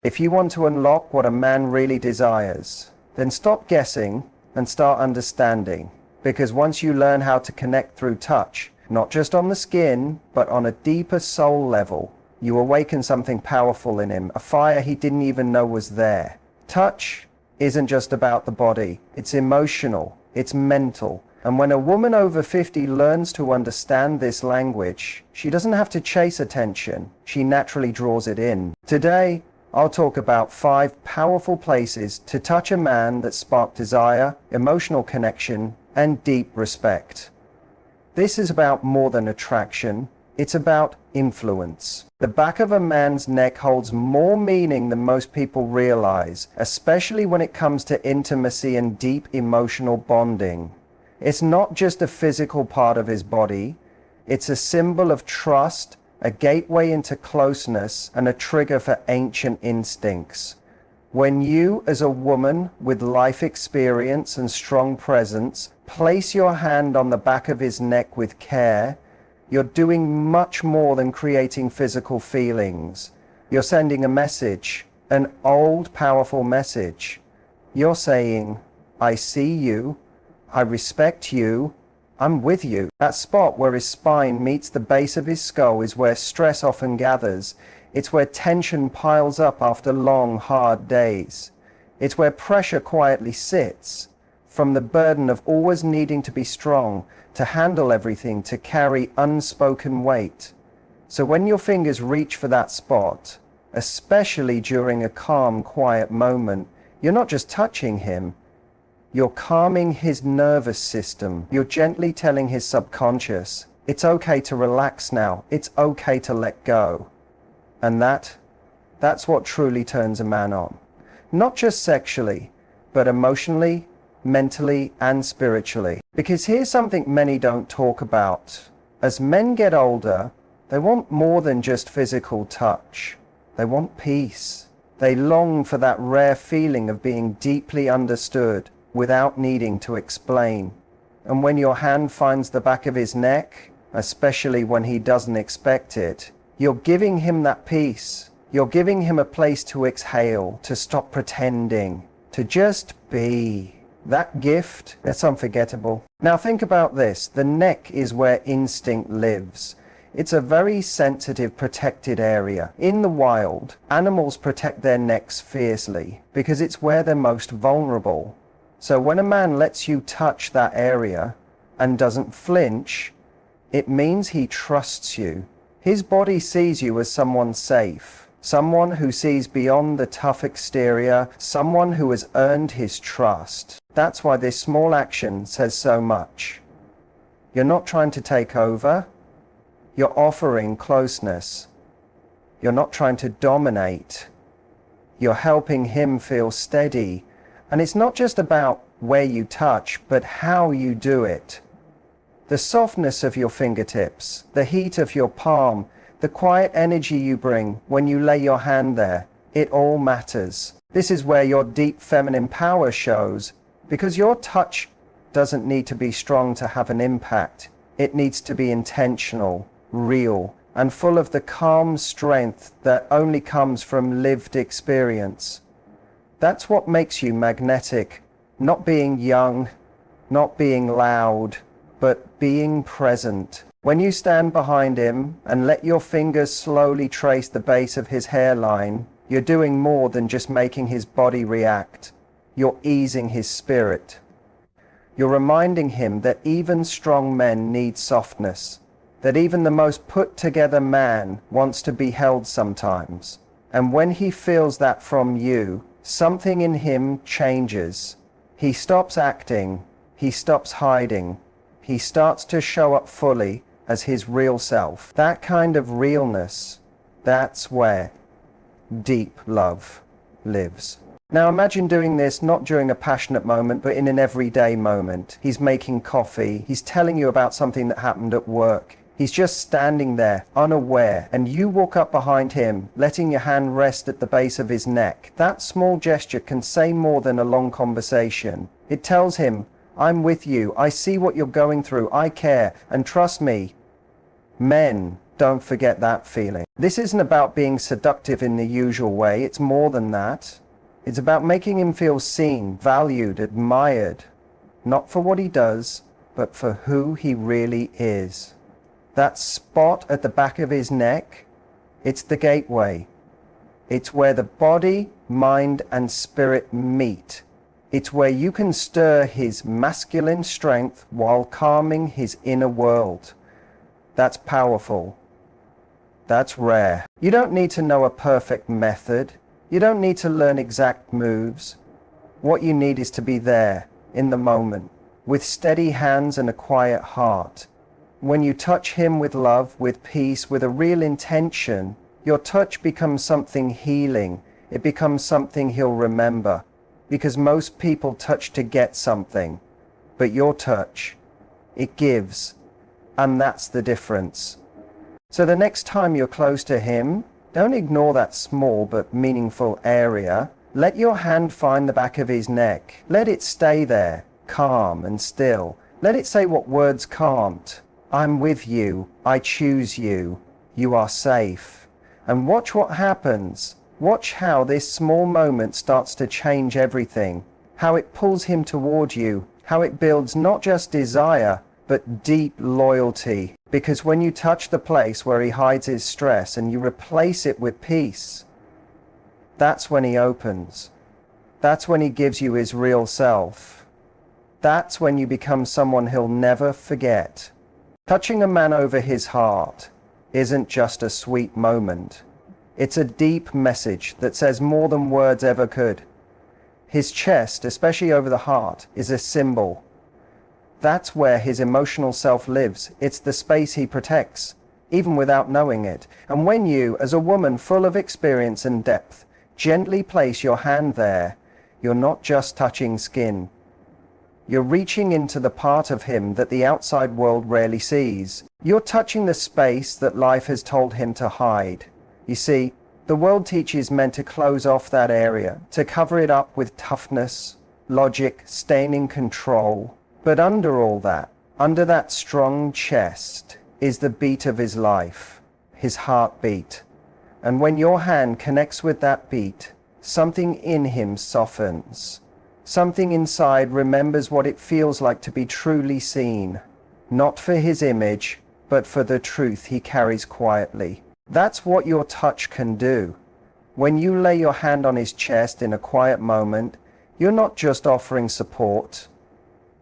If you want to unlock what a man really desires, then stop guessing and start understanding. Because once you learn how to connect through touch, not just on the skin, but on a deeper soul level, you awaken something powerful in him, a fire he didn't even know was there. Touch isn't just about the body, it's emotional, it's mental. And when a woman over 50 learns to understand this language, she doesn't have to chase attention, she naturally draws it in. Today, I'll talk about 5 powerful places to touch a man that spark desire, emotional connection, and deep respect. This is about more than attraction, it's about influence. The back of a man's neck holds more meaning than most people realize, especially when it comes to intimacy and deep emotional bonding. It's not just a physical part of his body, it's a symbol of trust, a gateway into closeness, and a trigger for ancient instincts. When you, as a woman with life experience and strong presence, place your hand on the back of his neck with care, you're doing much more than creating physical feelings. You're sending a message, an old, powerful message. You're saying, I see you, I respect you, I'm with you. That spot where his spine meets the base of his skull is where stress often gathers. It's where tension piles up after long, hard days. It's where pressure quietly sits, from the burden of always needing to be strong, to handle everything, to carry unspoken weight. So when your fingers reach for that spot, especially during a calm, quiet moment, you're not just touching him, you're calming his nervous system. You're gently telling his subconscious, it's okay to relax now, it's okay to let go. And that's what truly turns a man on. Not just sexually, but emotionally, mentally, and spiritually. Because here's something many don't talk about. As men get older, they want more than just physical touch. They want peace. They long for that rare feeling of being deeply understood without needing to explain. And when your hand finds the back of his neck, especially when he doesn't expect it, you're giving him that peace. You're giving him a place to exhale, to stop pretending, to just be. That gift, that's unforgettable. Now think about this. The neck is where instinct lives. It's a very sensitive, protected area. In the wild, animals protect their necks fiercely because it's where they're most vulnerable. So when a man lets you touch that area and doesn't flinch, it means he trusts you. His body sees you as someone safe, someone who sees beyond the tough exterior, someone who has earned his trust. That's why this small action says so much. You're not trying to take over, you're offering closeness. You're not trying to dominate, you're helping him feel steady. And it's not just about where you touch, but how you do it. The softness of your fingertips, the heat of your palm, the quiet energy you bring when you lay your hand there, it all matters. This is where your deep feminine power shows, because your touch doesn't need to be strong to have an impact. It needs to be intentional, real, and full of the calm strength that only comes from lived experience. That's what makes you magnetic, not being young, not being loud, but being present. When you stand behind him and let your fingers slowly trace the base of his hairline, you're doing more than just making his body react. You're easing his spirit. You're reminding him that even strong men need softness, that even the most put-together man wants to be held sometimes. And when he feels that from you, something in him changes. He stops acting, he stops hiding, he starts to show up fully as his real self. That kind of realness, that's where deep love lives. Now imagine doing this not during a passionate moment, but in an everyday moment. He's making coffee, he's telling you about something that happened at work. He's just standing there, unaware, and you walk up behind him, letting your hand rest at the base of his neck. That small gesture can say more than a long conversation. It tells him, I'm with you, I see what you're going through, I care, and trust me. Men, Don't forget that feeling. This isn't about being seductive in the usual way. It's more than that. It's about making him feel seen, valued, admired. Not for what he does, but for who he really is. That spot at the back of his neck, it's the gateway. It's where the body, mind, and spirit meet. It's where you can stir his masculine strength while calming his inner world. That's powerful. That's rare. You don't need to know a perfect method. You don't need to learn exact moves. What you need is to be there, in the moment, with steady hands and a quiet heart. When you touch him with love, with peace, with a real intention, your touch becomes something healing. It becomes something he'll remember. Because most people touch to get something. But your touch, it gives. And that's the difference. So the next time you're close to him, don't ignore that small but meaningful area. Let your hand find the back of his neck. Let it stay there, calm and still. Let it say what words can't. I'm with you. I choose you. You are safe. And watch what happens. Watch how this small moment starts to change everything. How it pulls him toward you. How it builds not just desire, but deep loyalty. Because when you touch the place where he hides his stress and you replace it with peace, that's when he opens. That's when he gives you his real self. That's when you become someone he'll never forget. Touching a man over his heart isn't just a sweet moment. It's a deep message that says more than words ever could. His chest, especially over the heart, is a symbol. That's where his emotional self lives. It's the space he protects, even without knowing it. And when you, as a woman full of experience and depth, gently place your hand there, you're not just touching skin. You're reaching into the part of him that the outside world rarely sees. You're touching the space that life has told him to hide. You see, the world teaches men to close off that area, to cover it up with toughness, logic, staying in control. But under all that, under that strong chest, is the beat of his life, his heartbeat. And when your hand connects with that beat, something in him softens. Something inside remembers what it feels like to be truly seen, not for his image, but for the truth he carries quietly. That's what your touch can do. When you lay your hand on his chest in a quiet moment, you're not just offering support.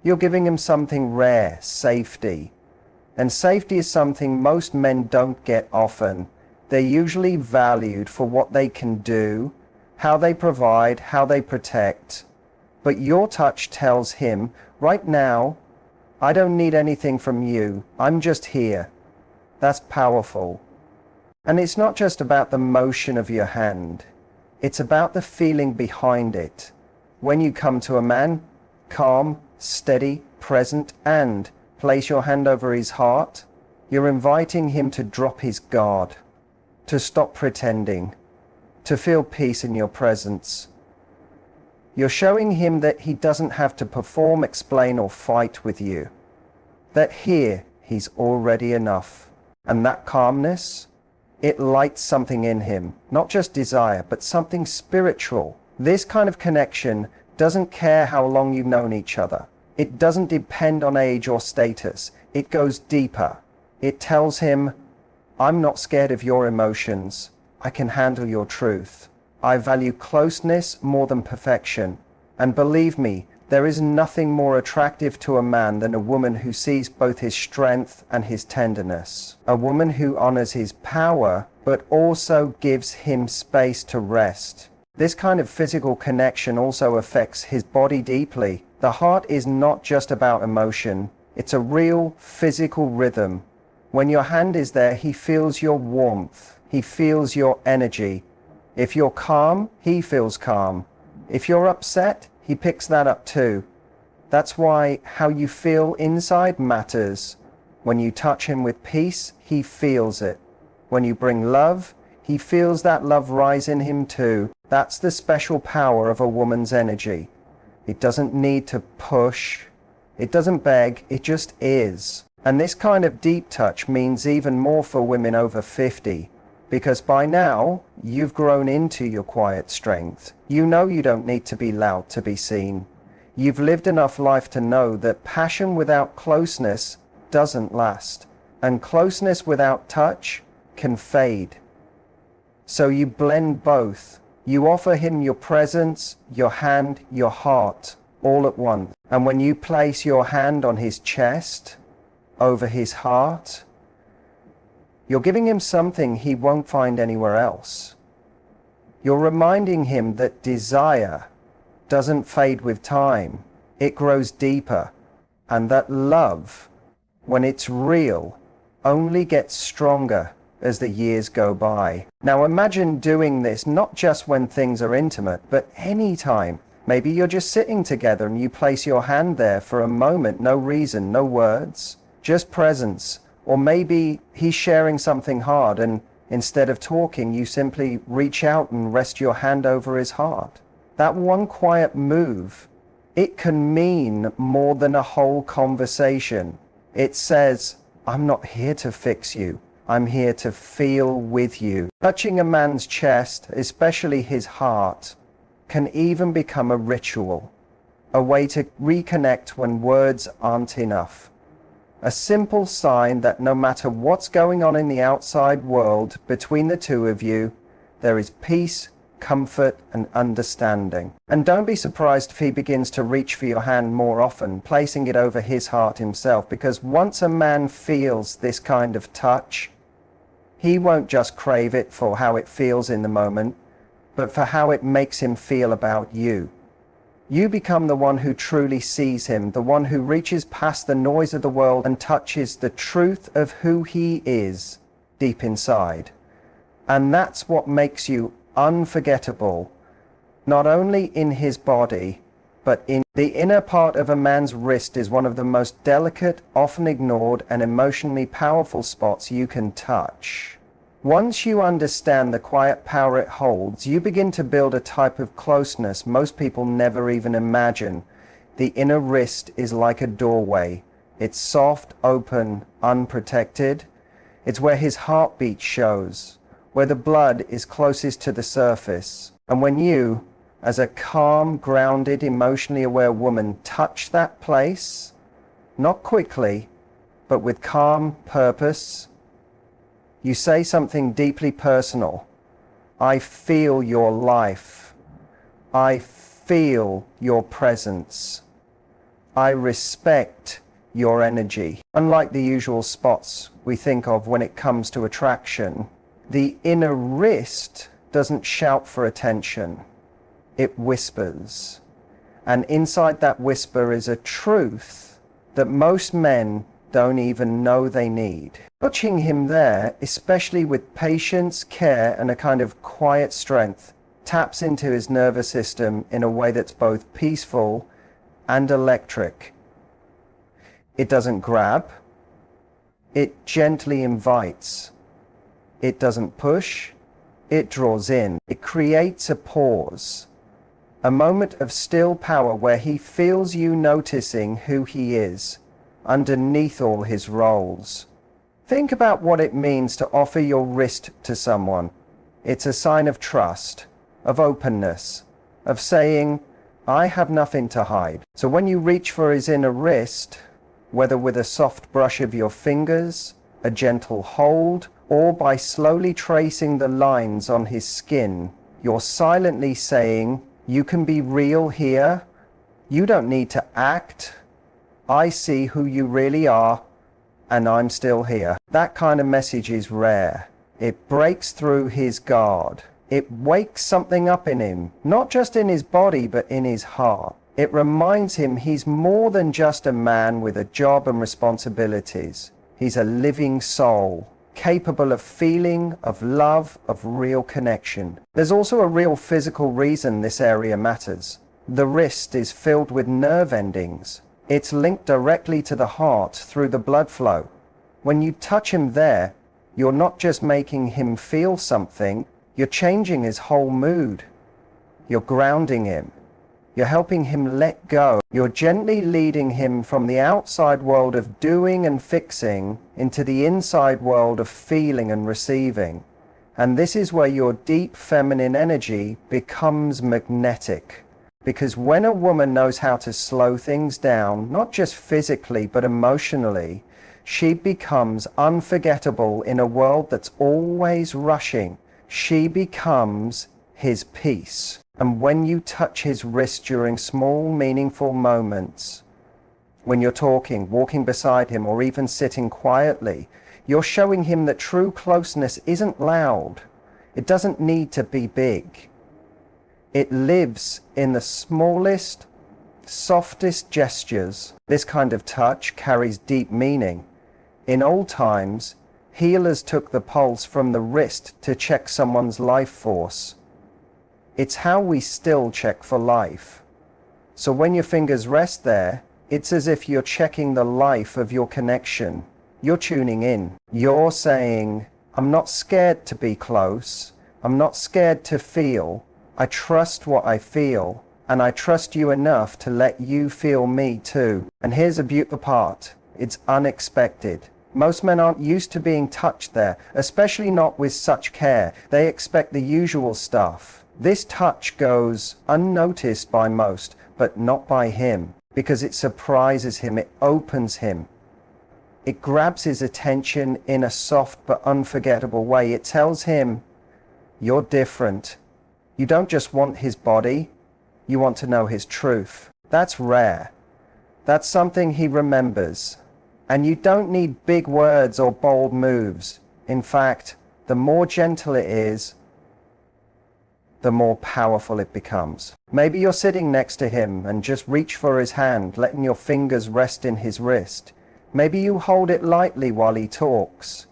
You're giving him something rare, safety. And safety is something most men don't get often. They're usually valued for what they can do, how they provide, how they protect. But your touch tells him, right now, I don't need anything from you. I'm just here. That's powerful. And it's not just about the motion of your hand. It's about the feeling behind it. When you come to a man, calm, steady, present, and place your hand over his heart, you're inviting him to drop his guard, to stop pretending, to feel peace in your presence. You're showing him that he doesn't have to perform, explain, or fight with you. That here, he's already enough. And that calmness, it lights something in him, not just desire, but something spiritual. This kind of connection doesn't care how long you've known each other. It doesn't depend on age or status. It goes deeper. It tells him, I'm not scared of your emotions. I can handle your truth. I value closeness more than perfection. And believe me, there is nothing more attractive to a man than a woman who sees both his strength and his tenderness. A woman who honors his power, but also gives him space to rest. This kind of physical connection also affects his body deeply. The heart is not just about emotion. It's a real physical rhythm. When your hand is there, he feels your warmth. He feels your energy. If you're calm, he feels calm. If you're upset, he picks that up too. That's why how you feel inside matters. When you touch him with peace, he feels it. When you bring love, he feels that love rise in him too. That's the special power of a woman's energy. It doesn't need to push. It doesn't beg. It just is. And this kind of deep touch means even more for women over 50, because by now you've grown into your quiet strength. You know you don't need to be loud to be seen. You've lived enough life to know that passion without closeness doesn't last, and closeness without touch can fade. So you blend both. You offer him your presence, your hand, your heart, all at once. And when you place your hand on his chest, over his heart, you're giving him something he won't find anywhere else. You're reminding him that desire doesn't fade with time. It grows deeper, and that love, when it's real, only gets stronger as the years go by. Now imagine doing this not just when things are intimate, but any time. Maybe you're just sitting together and you place your hand there for a moment, no reason, no words, just presence. Or maybe he's sharing something hard and instead of talking, you simply reach out and rest your hand over his heart. That one quiet move, it can mean more than a whole conversation. It says, I'm not here to fix you. I'm here to feel with you. Touching a man's chest, especially his heart, can even become a ritual, a way to reconnect when words aren't enough. A simple sign that no matter what's going on in the outside world between the two of you, there is peace, comfort, and understanding. And don't be surprised if he begins to reach for your hand more often, placing it over his heart himself, because once a man feels this kind of touch, he won't just crave it for how it feels in the moment, but for how it makes him feel about you. You become the one who truly sees him, the one who reaches past the noise of the world and touches the truth of who he is deep inside. And that's what makes you unforgettable, not only in his body, but in the inner part of a man's wrist is one of the most delicate, often ignored, and emotionally powerful spots you can touch. Once you understand the quiet power it holds, you begin to build a type of closeness most people never even imagine. The inner wrist is like a doorway. It's soft, open, unprotected. It's where his heartbeat shows, where the blood is closest to the surface. And when you, as a calm, grounded, emotionally aware woman, touch that place, not quickly, but with calm purpose, you say something deeply personal. I feel your life. I feel your presence. I respect your energy. Unlike the usual spots we think of when it comes to attraction, the inner wrist doesn't shout for attention. It whispers. And inside that whisper is a truth that most men don't even know they need. Touching him there, especially with patience, care, and a kind of quiet strength, taps into his nervous system in a way that's both peaceful and electric. It doesn't grab. It gently invites. It doesn't push. It draws in. It creates a pause, a moment of still power where he feels you noticing who he is underneath all his roles. Think about what it means to offer your wrist to someone. It's a sign of trust, of openness, of saying, I have nothing to hide. So when you reach for his inner wrist, whether with a soft brush of your fingers, a gentle hold, or by slowly tracing the lines on his skin, you're silently saying, you can be real here. You don't need to act. I see who you really are, and I'm still here. That kind of message is rare. It breaks through his guard. It wakes something up in him, not just in his body, but in his heart. It reminds him he's more than just a man with a job and responsibilities. He's a living soul, capable of feeling, of love, of real connection. There's also a real physical reason this area matters. The wrist is filled with nerve endings. It's linked directly to the heart through the blood flow. When you touch him there, you're not just making him feel something, you're changing his whole mood. You're grounding him. You're helping him let go. You're gently leading him from the outside world of doing and fixing into the inside world of feeling and receiving. And this is where your deep feminine energy becomes magnetic. Because when a woman knows how to slow things down, not just physically but emotionally, she becomes unforgettable in a world that's always rushing. She becomes his peace. And when you touch his wrist during small, meaningful moments, when you're talking, walking beside him, or even sitting quietly, you're showing him that true closeness isn't loud. It doesn't need to be big. It lives in the smallest, softest gestures. This kind of touch carries deep meaning. In old times, healers took the pulse from the wrist to check someone's life force. It's how we still check for life. So when your fingers rest there, it's as if you're checking the life of your connection. You're tuning in. You're saying, I'm not scared to be close. I'm not scared to feel. I trust what I feel. And I trust you enough to let you feel me too. And here's a beautiful part. It's unexpected. Most men aren't used to being touched there, especially not with such care. They expect the usual stuff. This touch goes unnoticed by most, but not by him, because it surprises him, it opens him. It grabs his attention in a soft but unforgettable way. It tells him, you're different. You don't just want his body, you want to know his truth. That's rare. That's something he remembers. And you don't need big words or bold moves. In fact, the more gentle it is, the more powerful it becomes. Maybe you're sitting next to him and just reach for his hand, letting your fingers rest in his wrist. Maybe you hold it lightly while he talks.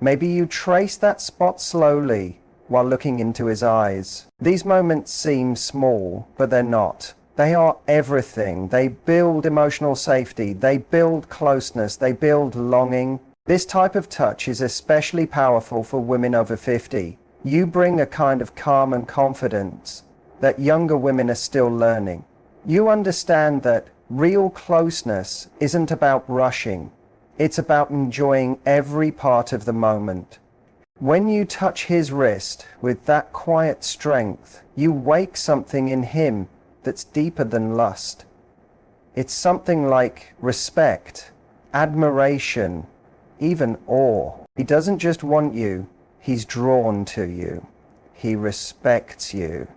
Maybe you trace that spot slowly while looking into his eyes. These moments seem small, but they're not. They are everything. They build emotional safety. They build closeness. They build longing. This type of touch is especially powerful for women over 50. You bring a kind of calm and confidence that younger women are still learning. You understand that real closeness isn't about rushing. It's about enjoying every part of the moment. When you touch his wrist with that quiet strength, you wake something in him that's deeper than lust. It's something like respect, admiration, even awe. He doesn't just want you. He's drawn to you. He respects you.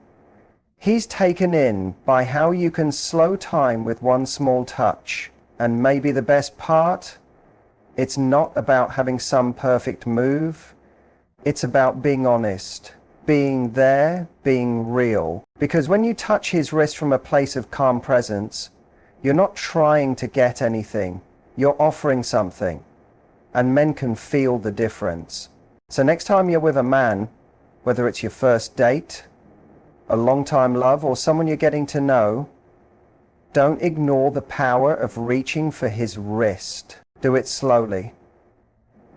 He's taken in by how you can slow time with one small touch. And maybe the best part, it's not about having some perfect move. It's about being honest, being there, being real. Because when you touch his wrist from a place of calm presence, you're not trying to get anything. You're offering something. And men can feel the difference. So next time you're with a man, whether it's your first date, a long-time love, or someone you're getting to know, don't ignore the power of reaching for his wrist. Do it slowly.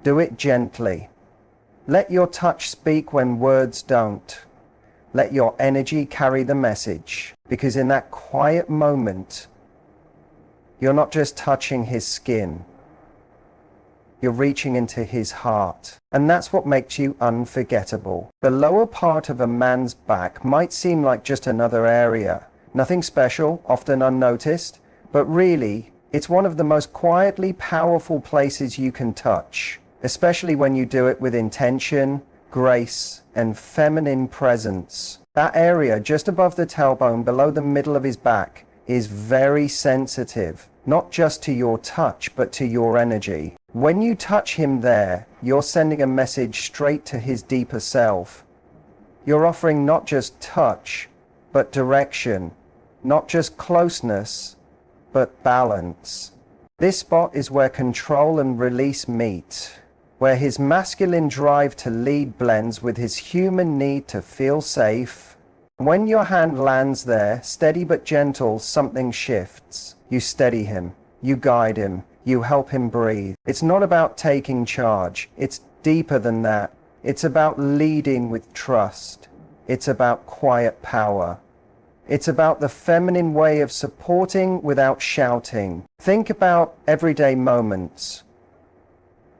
Do it gently. Let your touch speak when words don't. Let your energy carry the message. Because in that quiet moment, you're not just touching his skin. You're reaching into his heart. And that's what makes you unforgettable. The lower part of a man's back might seem like just another area. Nothing special, often unnoticed, but really, it's one of the most quietly powerful places you can touch, especially when you do it with intention, grace, and feminine presence. That area just above the tailbone, below the middle of his back, is very sensitive, not just to your touch, but to your energy. When you touch him there, you're sending a message straight to his deeper self. You're offering not just touch, but direction, not just closeness, but balance. This spot is where control and release meet, where his masculine drive to lead blends with his human need to feel safe. When your hand lands there, steady but gentle, something shifts. You steady him, you guide him, you help him breathe. It's not about taking charge. It's deeper than that. It's about leading with trust. It's about quiet power. It's about the feminine way of supporting without shouting. Think about everyday moments.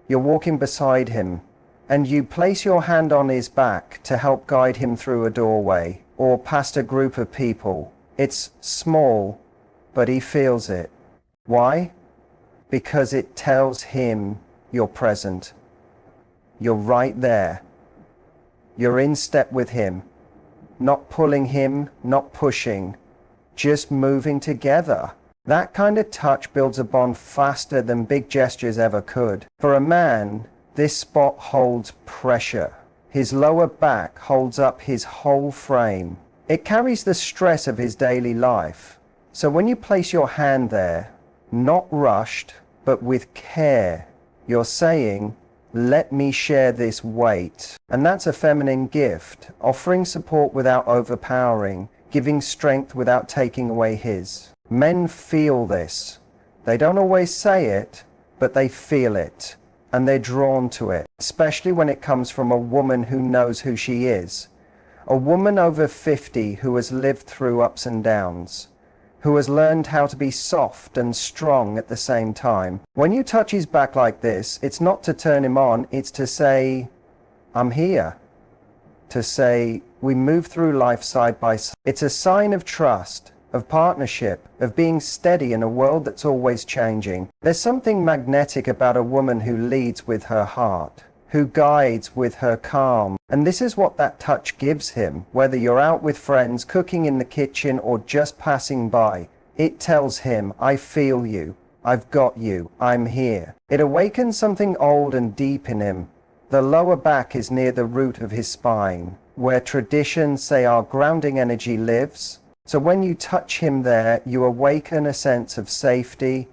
You're walking beside him, and you place your hand on his back to help guide him through a doorway or past a group of people. It's small, but he feels it. Why? Because it tells him you're present. You're right there. You're in step with him. Not pulling him, not pushing, just moving together. That kind of touch builds a bond faster than big gestures ever could. For a man, this spot holds pressure. His lower back holds up his whole frame. It carries the stress of his daily life. So when you place your hand there, not rushed, but with care, you're saying, let me share this weight. And that's a feminine gift, offering support without overpowering, giving strength without taking away his. Men feel this. They don't always say it, but they feel it, and they're drawn to it, especially when it comes from a woman who knows who she is. A woman over 50 who has lived through ups and downs, who has learned how to be soft and strong at the same time. When you touch his back like this, it's not to turn him on, it's to say, I'm here. To say, we move through life side by side. It's a sign of trust, of partnership, of being steady in a world that's always changing. There's something magnetic about a woman who leads with her heart, who guides with her calm. And this is what that touch gives him, whether you're out with friends, cooking in the kitchen, or just passing by. It tells him, I feel you, I've got you, I'm here. It awakens something old and deep in him. The lower back is near the root of his spine, where traditions say our grounding energy lives. So when you touch him there, you awaken a sense of safety,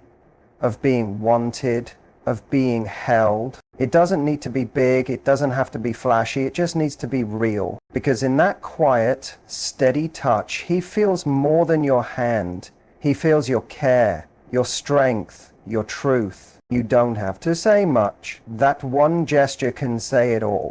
of being wanted, of being held. It doesn't need to be big, it doesn't have to be flashy, it just needs to be real. Because in that quiet, steady touch, he feels more than your hand. He feels your care, your strength, your truth. You don't have to say much. That one gesture can say it all.